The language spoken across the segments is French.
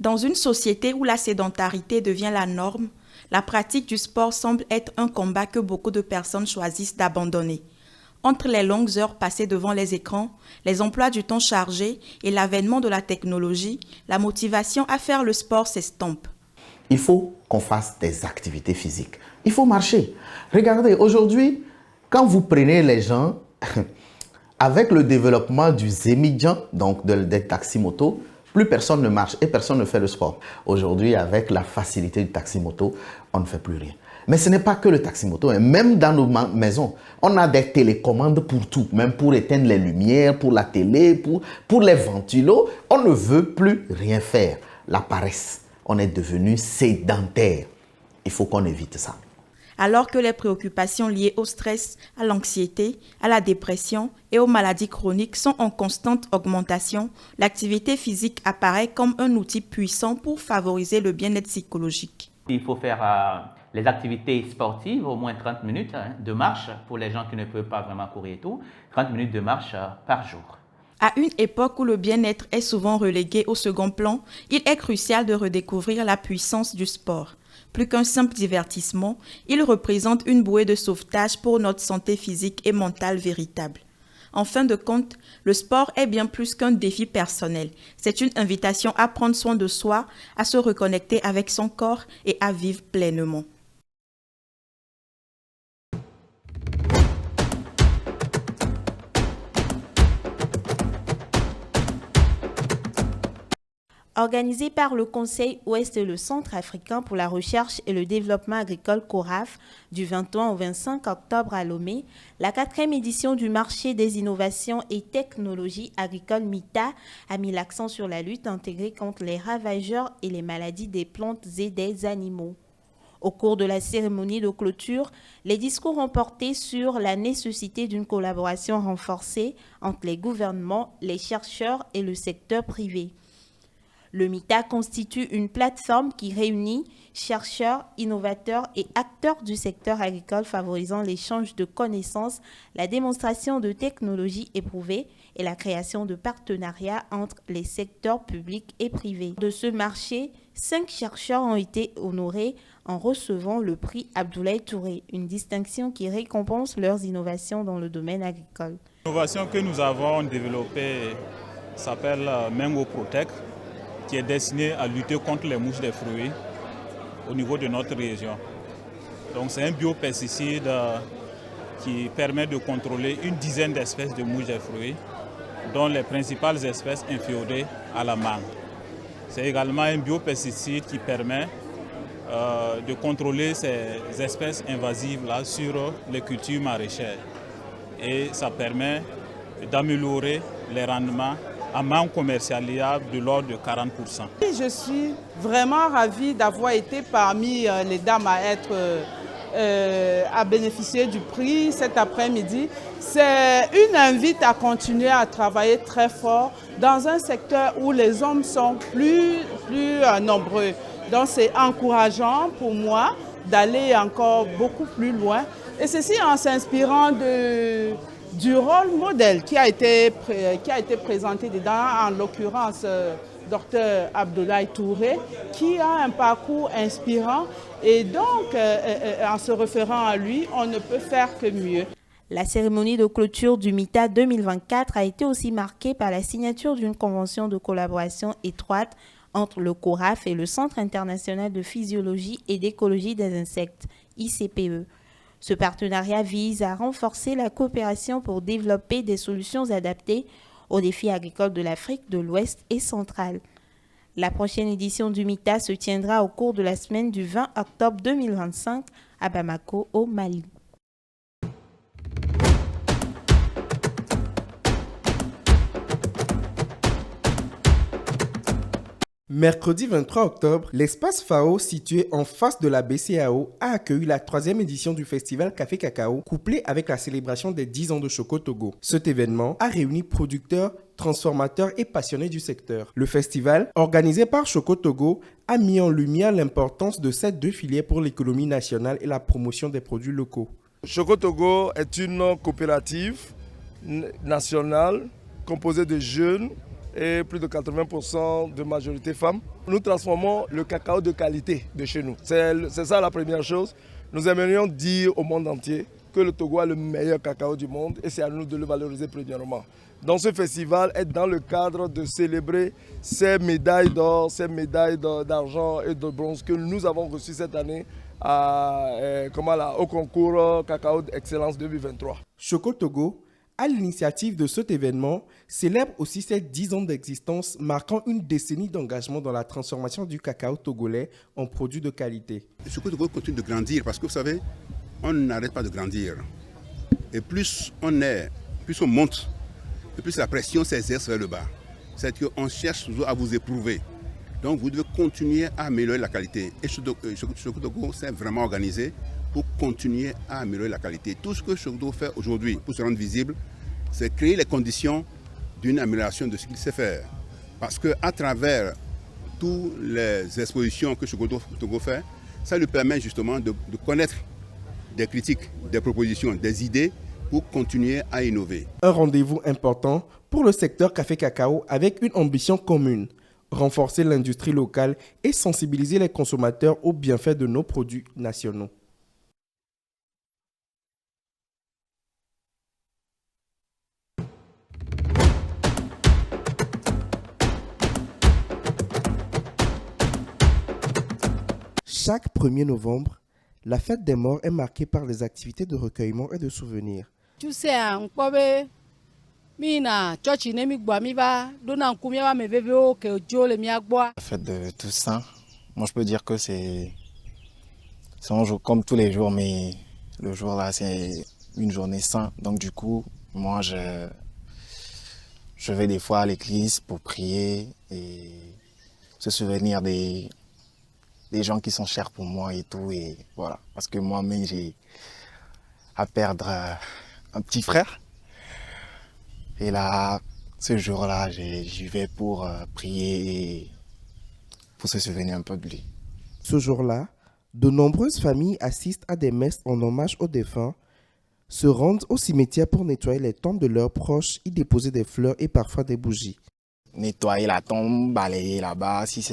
Dans une société où la sédentarité devient la norme, la pratique du sport semble être un combat que beaucoup de personnes choisissent d'abandonner. Entre les longues heures passées devant les écrans, les emplois du temps chargés et l'avènement de la technologie, la motivation à faire le sport s'estompe. Il faut qu'on fasse des activités physiques. Il faut marcher. Regardez, aujourd'hui, quand vous prenez les gens, avec le développement du Zémidjan, donc des taxis-motos, plus personne ne marche et personne ne fait le sport. Aujourd'hui, avec la facilité du taxi-moto, on ne fait plus rien. Mais ce n'est pas que le taxi-moto, hein. Même dans nos maisons, on a des télécommandes pour tout, même pour éteindre les lumières, pour la télé, pour les ventilos. On ne veut plus rien faire. La paresse, on est devenu sédentaire. Il faut qu'on évite ça. Alors que les préoccupations liées au stress, à l'anxiété, à la dépression et aux maladies chroniques sont en constante augmentation, l'activité physique apparaît comme un outil puissant pour favoriser le bien-être psychologique. Il faut faire les activités sportives, au moins 30 minutes de marche pour les gens qui ne peuvent pas vraiment courir et tout, 30 minutes de marche par jour. À une époque où le bien-être est souvent relégué au second plan, il est crucial de redécouvrir la puissance du sport. Plus qu'un simple divertissement, il représente une bouée de sauvetage pour notre santé physique et mentale véritable. En fin de compte, le sport est bien plus qu'un défi personnel. C'est une invitation à prendre soin de soi, à se reconnecter avec son corps et à vivre pleinement. Organisé par le Conseil Ouest et le Centre africain pour la recherche et le développement agricole CORAF du 21 au 25 octobre à Lomé, la 4e édition du marché des innovations et technologies agricoles MITA a mis l'accent sur la lutte intégrée contre les ravageurs et les maladies des plantes et des animaux. Au cours de la cérémonie de clôture, les discours ont porté sur la nécessité d'une collaboration renforcée entre les gouvernements, les chercheurs et le secteur privé. Le MITA constitue une plateforme qui réunit chercheurs, innovateurs et acteurs du secteur agricole favorisant l'échange de connaissances, la démonstration de technologies éprouvées et la création de partenariats entre les secteurs publics et privés. De ce marché, 5 chercheurs ont été honorés en recevant le prix Abdoulaye Touré, une distinction qui récompense leurs innovations dans le domaine agricole. L'innovation que nous avons développée s'appelle Mango Protect, qui est destiné à lutter contre les mouches des fruits au niveau de notre région. Donc c'est un biopesticide qui permet de contrôler une dizaine d'espèces de mouches des fruits, dont les principales espèces inféodées à la mangue. C'est également un biopesticide qui permet de contrôler ces espèces invasives-là sur les cultures maraîchères. Et ça permet d'améliorer les rendements à manque commercialisable de l'ordre de 40%. Je suis vraiment ravie d'avoir été parmi les dames à bénéficier du prix cet après-midi. C'est une invite à continuer à travailler très fort dans un secteur où les hommes sont plus nombreux. Donc c'est encourageant pour moi d'aller encore beaucoup plus loin. Et ceci en s'inspirant du rôle modèle qui a été présenté dedans, en l'occurrence Dr Abdoulaye Touré, qui a un parcours inspirant et donc en se référant à lui, on ne peut faire que mieux. La cérémonie de clôture du MITA 2024 a été aussi marquée par la signature d'une convention de collaboration étroite entre le CORAF et le Centre international de physiologie et d'écologie des insectes, ICPE. Ce partenariat vise à renforcer la coopération pour développer des solutions adaptées aux défis agricoles de l'Afrique de l'Ouest et centrale. La prochaine édition du MITA se tiendra au cours de la semaine du 20 octobre 2025 à Bamako, au Mali. Mercredi 23 octobre, l'espace FAO situé en face de la BCAO a accueilli la 3e édition du festival Café Cacao, couplé avec la célébration des 10 ans de Choco Togo. Cet événement a réuni producteurs, transformateurs et passionnés du secteur. Le festival, organisé par Choco Togo, a mis en lumière l'importance de ces deux filières pour l'économie nationale et la promotion des produits locaux. Choco Togo est une coopérative nationale composée de jeunes et plus de 80% de majorité femmes. Nous transformons le cacao de qualité de chez nous. C'est ça la première chose. Nous aimerions dire au monde entier que le Togo a le meilleur cacao du monde et c'est à nous de le valoriser premièrement. Dans ce festival est dans le cadre de célébrer ces médailles d'or, ces médailles d'argent et de bronze que nous avons reçues cette année au concours Cacao Excellence 2023. Choco Togo, à l'initiative de cet événement, célèbre aussi ses 10 ans d'existence, marquant une décennie d'engagement dans la transformation du cacao togolais en produit de qualité. Choco Togo continue de grandir parce que vous savez, on n'arrête pas de grandir. Et plus on monte, et plus la pression s'exerce vers le bas. C'est-à-dire qu'on cherche toujours à vous éprouver. Donc vous devez continuer à améliorer la qualité. Et Choco Togo s'est vraiment organisé pour continuer à améliorer la qualité. Tout ce que Choco Togo fait aujourd'hui pour se rendre visible, c'est créer les conditions d'une amélioration de ce qu'il sait faire. Parce qu'à travers toutes les expositions que Choco Togo fait, ça lui permet justement de connaître des critiques, des propositions, des idées pour continuer à innover. Un rendez-vous important pour le secteur café-cacao avec une ambition commune. Renforcer l'industrie locale et sensibiliser les consommateurs aux bienfaits de nos produits nationaux. Chaque 1er novembre, la fête des morts est marquée par les activités de recueillement et de souvenirs. Tu sais, en la fête de Toussaint, moi je peux dire que c'est un jour comme tous les jours, mais le jour là c'est une journée sainte. Donc du coup, moi je vais des fois à l'église pour prier et se souvenir des gens qui sont chers pour moi et tout. Et voilà, parce que moi-même j'ai à perdre un petit frère. Et là, ce jour-là, j'y vais pour prier et pour se souvenir un peu de lui. Ce jour-là, de nombreuses familles assistent à des messes en hommage aux défunts, se rendent au cimetière pour nettoyer les tombes de leurs proches, y déposer des fleurs et parfois des bougies. Nettoyer la tombe, balayer là-bas, s'il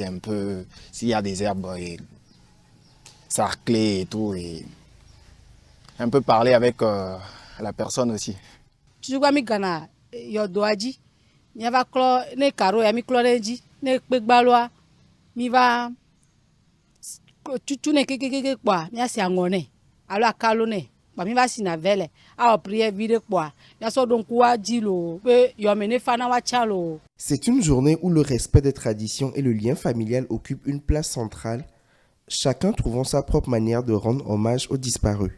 y a des herbes, sarcler et tout, et un peu parler avec la personne aussi. Yodoaji, mi va clo ne caro ya mi clorenji ne pegbalwa mi va tutu ne kekeke kwa mi asi angone alo akalo ne ba mi va sina vele a prière vide kwa mi so donc wa dilo pe yo mene fana wa chalo. C'est une journée où le respect des traditions et le lien familial occupent une place centrale, chacun trouvant sa propre manière de rendre hommage aux disparus.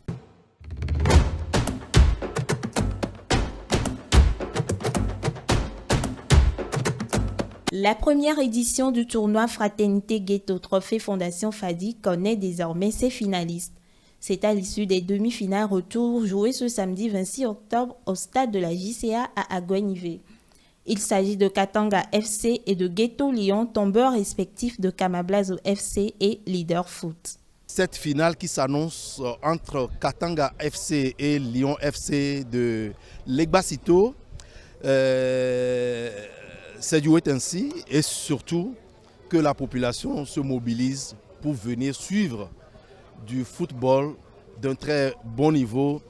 La première édition du tournoi Fraternité Ghetto Trophée Fondation Fadi connaît désormais ses finalistes. C'est à l'issue des demi-finales retour jouées ce samedi 26 octobre au stade de la JCA à Agouenivé. Il s'agit de Katanga FC et de Ghetto Lyon, tombeurs respectifs de Kamablazo FC et Leader Foot. Cette finale qui s'annonce entre Katanga FC et Lyon FC de Legbasito, c'est du wait ainsi et surtout que la population se mobilise pour venir suivre du football d'un très bon niveau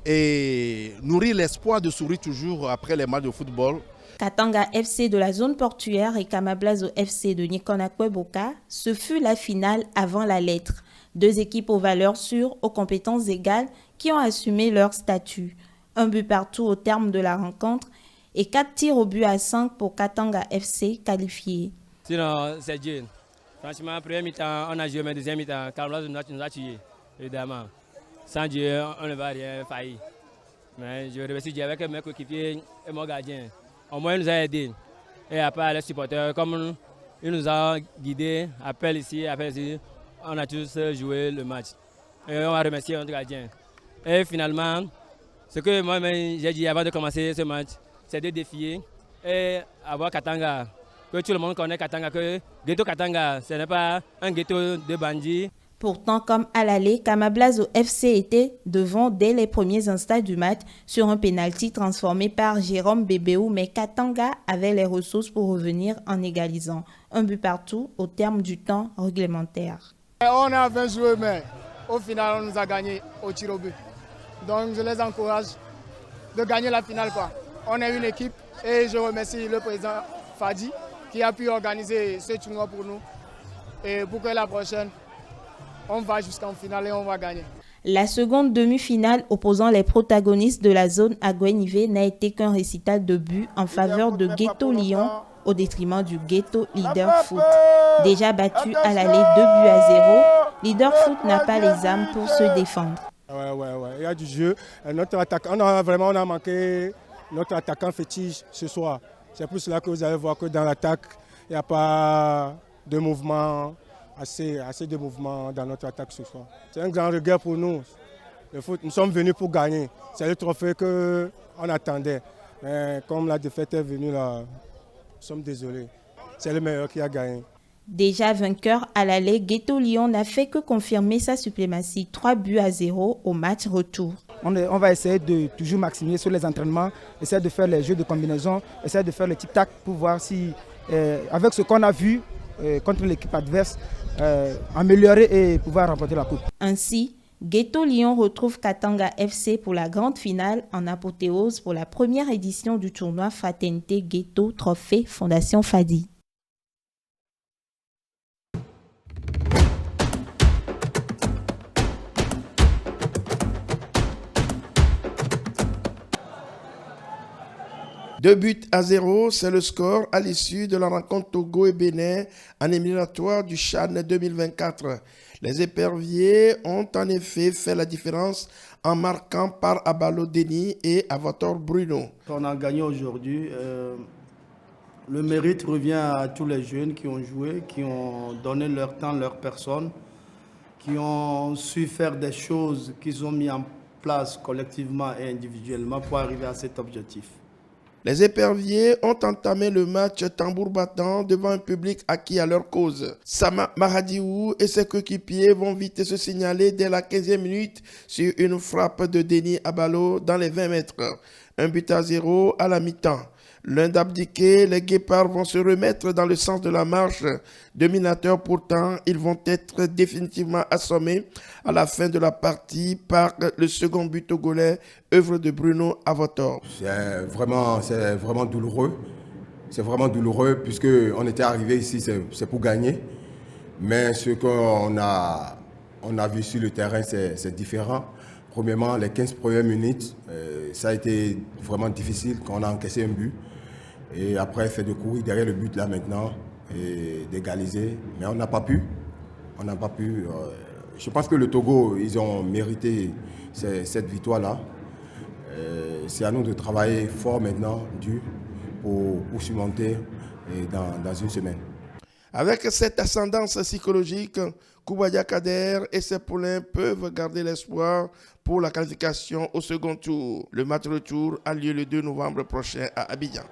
et nourrir l'espoir de sourire toujours après les matchs de football. Katanga FC de la zone portuaire et Kamablazo FC de Nikonakwe-Boka, ce fut la finale avant la lettre. Deux équipes aux valeurs sûres, aux compétences égales, qui ont assumé leur statut. Un but partout au terme de la rencontre et 4 tirs au but à 5 pour Katanga FC qualifié. Sinon, c'est Dieu. Franchement, premier mi-temps, on a joué, mais deuxième mi-temps, Carlos nous a tués, évidemment. Sans Dieu, on ne va rien faillir. Mais je remercie Dieu avec mes coéquipiers et mon gardien. Au moins, il nous a aidés. Et après, les supporters, comme il nous a guidés, appel ici, on a tous joué le match. Et on va remercier notre gardien. Et finalement, ce que moi-même j'ai dit avant de commencer ce match, c'est de défier et avoir Katanga. Que tout le monde connaît Katanga, que Ghetto Katanga, ce n'est pas un ghetto de bandits. Pourtant, comme à l'aller, Kamablazo FC était devant dès les premiers instants du match sur un pénalty transformé par Jérôme Bébéou, mais Katanga avait les ressources pour revenir en égalisant. Un but partout au terme du temps réglementaire. On a 20 joueurs, mais au final, on nous a gagné au tir au but. Donc, je les encourage de gagner la finale, quoi. On est une équipe et je remercie le président Fadi qui a pu organiser ce tournoi pour nous. Et pour que la prochaine, on va jusqu'en finale et on va gagner. La seconde demi-finale opposant les protagonistes de la zone à Guenivé n'a été qu'un récital de buts en faveur de Ghetto Lyon au détriment du Ghetto Leader Foot. Déjà battu à l'aller 2 buts à 0, Leader Foot n'a pas les âmes pour se défendre. Ouais, il y a du jeu. Notre attaquant, on a manqué notre attaquant fétiche ce soir. C'est pour cela que vous allez voir que dans l'attaque, il n'y a pas de mouvement, assez de mouvement dans notre attaque ce soir. C'est un grand regret pour nous. Le foot, nous sommes venus pour gagner. C'est le trophée qu'on attendait. Mais comme la défaite est venue là, nous sommes désolés. C'est le meilleur qui a gagné. Déjà vainqueur à l'aller, Ghetto Lyon n'a fait que confirmer sa suprématie. 3 buts à 0 au match retour. On va essayer de toujours maximiser sur les entraînements, essayer de faire les jeux de combinaison, essayer de faire le tic-tac pour voir si, avec ce qu'on a vu contre l'équipe adverse, améliorer et pouvoir remporter la coupe. Ainsi, Ghetto Lyon retrouve Katanga FC pour la grande finale en apothéose pour la première édition du tournoi Fraternité Ghetto Trophée Fondation Fadi. Deux buts à 0, c'est le score à l'issue de la rencontre Togo et Bénin en éliminatoire du CHAN 2024. Les éperviers ont en effet fait la différence en marquant par Abalo Denis et Avator Bruno. On a gagné aujourd'hui. Le mérite revient à tous les jeunes qui ont joué, qui ont donné leur temps, leur personne, qui ont su faire des choses qu'ils ont mis en place collectivement et individuellement pour arriver à cet objectif. Les éperviers ont entamé le match tambour battant devant un public acquis à leur cause. Sama Maradiou et ses coéquipiers vont vite se signaler dès la 15e minute sur une frappe de Denis Abalo dans les 20 mètres. Un but à 0 à la mi-temps. L'un d'abdiquer, les Guépards vont se remettre dans le sens de la marche. Dominateurs pourtant, ils vont être définitivement assommés à la fin de la partie par le second but togolais, œuvre de Bruno Avator. C'est vraiment douloureux. C'est vraiment douloureux puisqu'on était arrivé ici, c'est pour gagner. Mais ce qu'on a vu sur le terrain, c'est différent. Premièrement, les 15 premières minutes, ça a été vraiment difficile quand on a encaissé un but. Et après, fait de courir derrière le but là maintenant et d'égaliser. Mais on n'a pas pu. Je pense que le Togo, ils ont mérité cette victoire-là. C'est à nous de travailler fort maintenant pour surmonter dans une semaine. Avec cette ascendance psychologique, Koubaya Kader et ses poulains peuvent garder l'espoir pour la qualification au second tour. Le match retour a lieu le 2 novembre prochain à Abidjan.